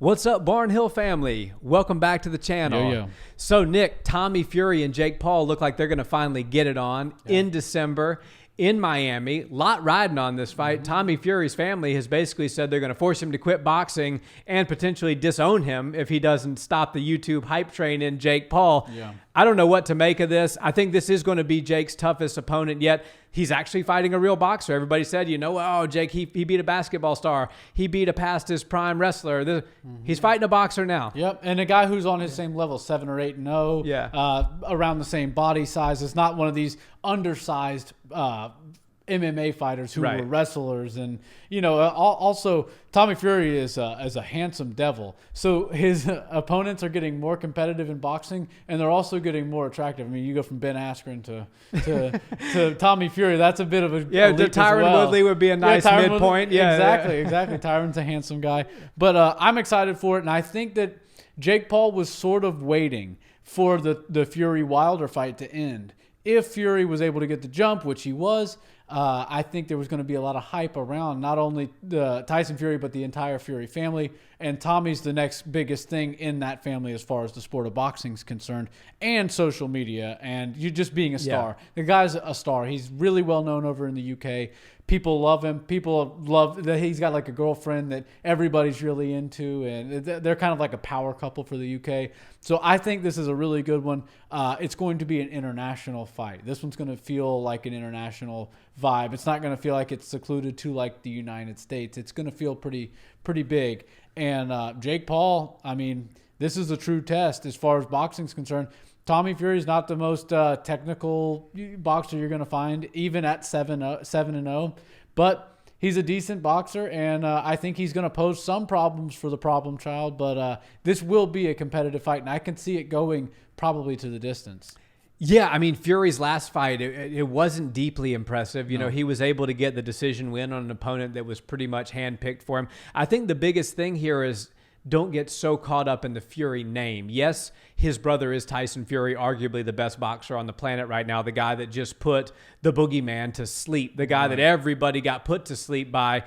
What's up, Barnhill family? Welcome back to the channel. Yo. So, Nick, Tommy Fury and Jake Paul look like they're going to finally get it on in December in Miami. Lot riding on this fight. Tommy Fury's family has basically said they're going to force him to quit boxing and potentially disown him if he doesn't stop the YouTube hype train in Jake Paul. Yeah. I don't know what to make of this. I think this is going to be Jake's toughest opponent yet. He's actually fighting a real boxer. Everybody said, Jake, he beat a basketball star. He beat a past his prime wrestler. He's fighting a boxer now. Yep, and a guy who's on his same level, 7 or 8-0. Yeah. Around the same body size. It's not one of these undersized MMA fighters who were wrestlers. And, also Tommy Fury is a handsome devil. So his opponents are getting more competitive in boxing, and they're also getting more attractive. I mean, you go from Ben Askren to Tommy Fury. That's a bit of a Tyron Woodley would be a nice midpoint. Exactly. Tyron's a handsome guy. But I'm excited for it, and I think that Jake Paul was sort of waiting for the Fury Wilder fight to end. If Fury was able to get the jump, which he was, I think there was going to be a lot of hype around not only the Tyson Fury, but the entire Fury family. And Tommy's the next biggest thing in that family as far as the sport of boxing is concerned, and social media, and you just being a star. Yeah. The guy's a star. He's really well known over in the UK. People love him. People love that he's got like a girlfriend that everybody's really into, and they're kind of like a power couple for the UK. So I think this is a really good one. It's going to be an international fight. This one's going to feel like an international vibe. It's not going to feel like it's secluded to like the United States. It's going to feel pretty big. And Jake Paul, I mean, this is a true test as far as boxing's concerned. Tommy Fury is not the most technical boxer you're going to find, even at 7-0. But he's a decent boxer, and I think he's going to pose some problems for the problem child. But this will be a competitive fight, and I can see it going probably to the distance. Yeah, I mean, Fury's last fight, it wasn't deeply impressive. He was able to get the decision win on an opponent that was pretty much handpicked for him. I think the biggest thing here is don't get so caught up in the Fury name. Yes, his brother is Tyson Fury, arguably the best boxer on the planet right now, the guy that just put the boogeyman to sleep, the guy that everybody got put to sleep by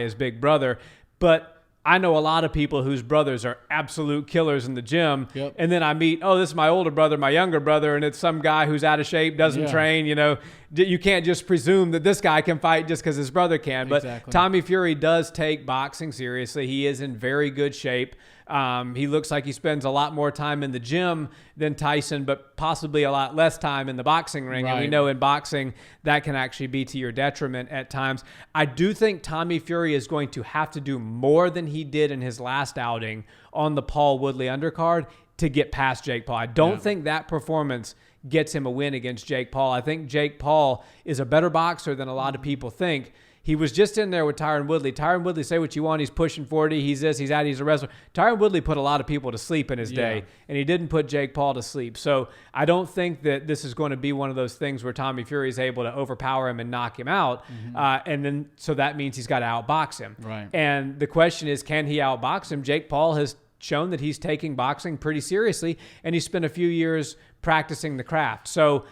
his big brother. But I know a lot of people whose brothers are absolute killers in the gym. Yep. And then I meet, this is my older brother, my younger brother, and it's some guy who's out of shape, doesn't train. You can't just presume that this guy can fight just because his brother can. But Tommy Fury does take boxing seriously. He is in very good shape. He looks like he spends a lot more time in the gym than Tyson, but possibly a lot less time in the boxing ring. And we know in boxing that can actually be to your detriment at times. I do think Tommy Fury is going to have to do more than he did in his last outing on the Paul Woodley undercard to get past Jake Paul. I don't think that performance gets him a win against Jake Paul. I think Jake Paul is a better boxer than a lot of people think. He was just in there with Tyron Woodley. Tyron Woodley, say what you want, he's pushing 40, he's this, he's that, he's a wrestler. Tyron Woodley put a lot of people to sleep in his day, and he didn't put Jake Paul to sleep. So I don't think that this is going to be one of those things where Tommy Fury is able to overpower him and knock him out. And then so that means he's got to outbox him. Right. And the question is, can he outbox him? Jake Paul has shown that he's taking boxing pretty seriously, and he spent a few years practicing the craft. So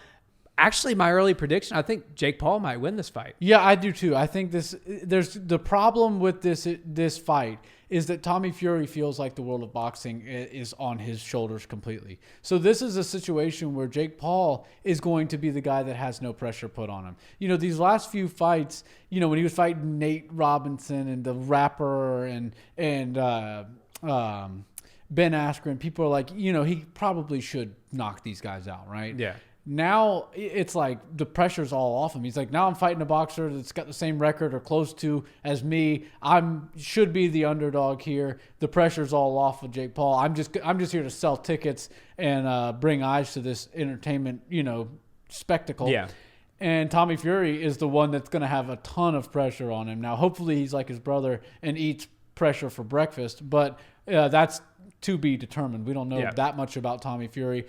actually, my early prediction, I think Jake Paul might win this fight. Yeah, I do too. I think there's the problem with this fight is that Tommy Fury feels like the world of boxing is on his shoulders completely. So this is a situation where Jake Paul is going to be the guy that has no pressure put on him. These last few fights, when he was fighting Nate Robinson and the rapper and Ben Askren, people are like, he probably should knock these guys out, right? Yeah. Now it's like the pressure's all off him. He's like, now I'm fighting a boxer that's got the same record or close to as me. Should be the underdog here. The pressure's all off of Jake Paul. I'm just here to sell tickets and bring eyes to this entertainment, spectacle. Yeah. And Tommy Fury is the one that's going to have a ton of pressure on him. Now, hopefully he's like his brother and eats pressure for breakfast, but that's to be determined. We don't know that much about Tommy Fury.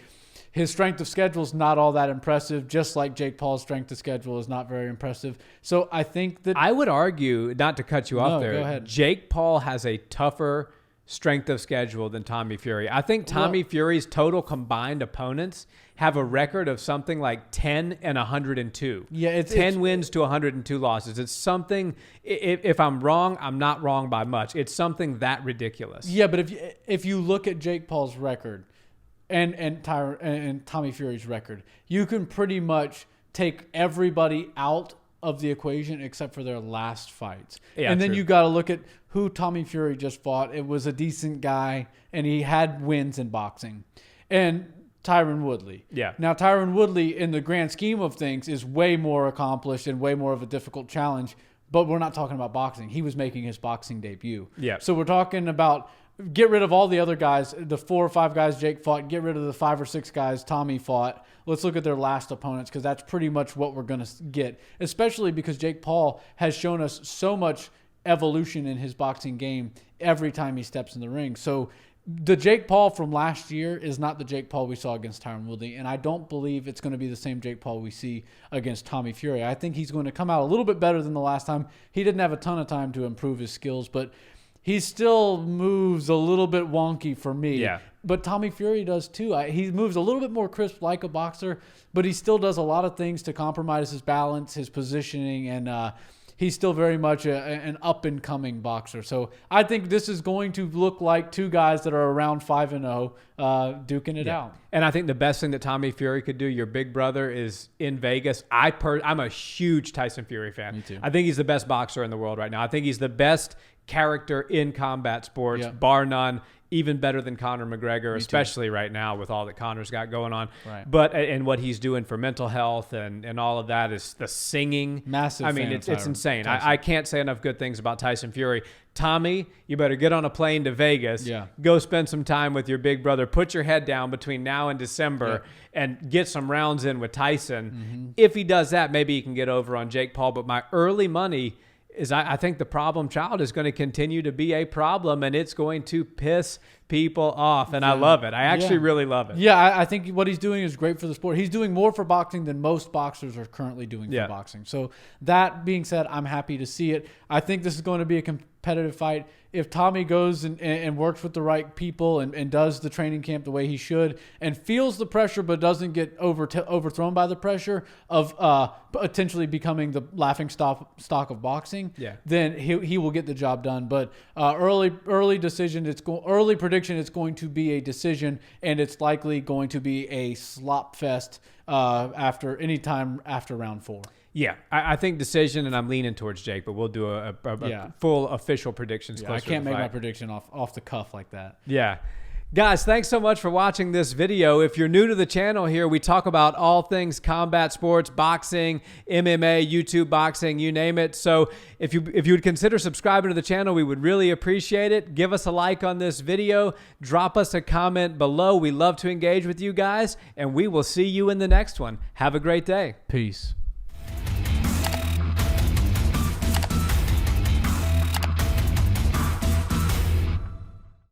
His strength of schedule is not all that impressive, just like Jake Paul's strength of schedule is not very impressive. So I think that I would argue, not to cut you off there, go ahead. Jake Paul has a tougher strength of schedule than Tommy Fury. I think Tommy Fury's total combined opponents have a record of something like 10 and 102. Yeah, it's 10 wins to 102 losses. It's something, if I'm wrong, I'm not wrong by much. It's something that ridiculous. Yeah, but if you look at Jake Paul's record and Tommy Fury's record, you can pretty much take everybody out of the equation except for their last fights. Yeah, and then you got to look at who Tommy Fury just fought. It was a decent guy, and he had wins in boxing. And Tyron Woodley. Yeah. Now, Tyron Woodley, in the grand scheme of things, is way more accomplished and way more of a difficult challenge, but we're not talking about boxing. He was making his boxing debut. Yeah. So we're talking about get rid of all the other guys, the 4 or 5 guys Jake fought, get rid of the 5 or 6 guys Tommy fought. Let's look at their last opponents, because that's pretty much what we're going to get, especially because Jake Paul has shown us so much evolution in his boxing game every time he steps in the ring. So the Jake Paul from last year is not the Jake Paul we saw against Tyron Woodley, and I don't believe it's going to be the same Jake Paul we see against Tommy Fury. I think he's going to come out a little bit better than the last time. He didn't have a ton of time to improve his skills, but he still moves a little bit wonky for me. Yeah. But Tommy Fury does too. He moves a little bit more crisp like a boxer, but he still does a lot of things to compromise his balance, his positioning, and he's still very much an up-and-coming boxer. So I think this is going to look like 2 guys that are around 5-0 duking it out. And I think the best thing that Tommy Fury could do, your big brother, is in Vegas. I'm a huge Tyson Fury fan. Me too. I think he's the best boxer in the world right now. I think he's the best character in combat sports, bar none. Even better than Conor McGregor, especially right now with all that Conor's got going on. Right. But and what he's doing for mental health and all of that is the singing. Massive. I mean, it's insane. I can't say enough good things about Tyson Fury. Tommy, you better get on a plane to Vegas. Yeah. Go spend some time with your big brother. Put your head down between now and December and get some rounds in with Tyson. Mm-hmm. If he does that, maybe he can get over on Jake Paul. But my early money is I think the problem child is going to continue to be a problem, and it's going to piss people off, and I love it. I actually really love it. Yeah, I think what he's doing is great for the sport. He's doing more for boxing than most boxers are currently doing for boxing. So that being said, I'm happy to see it. I think this is going to be a competitive fight. If Tommy goes and works with the right people and does the training camp the way he should and feels the pressure but doesn't get overthrown by the pressure of potentially becoming the laughing stock of boxing, then he will get the job done. But early prediction, it's going to be a decision, and it's likely going to be a slop fest after round 4. Yeah, I think decision, and I'm leaning towards Jake, but we'll do a full official predictions. I can't make my prediction off the cuff like that. Yeah. Guys, thanks so much for watching this video. If you're new to the channel here, we talk about all things combat sports, boxing, MMA, YouTube boxing, you name it. So if you would consider subscribing to the channel, we would really appreciate it. Give us a like on this video. Drop us a comment below. We love to engage with you guys, and we will see you in the next one. Have a great day. Peace.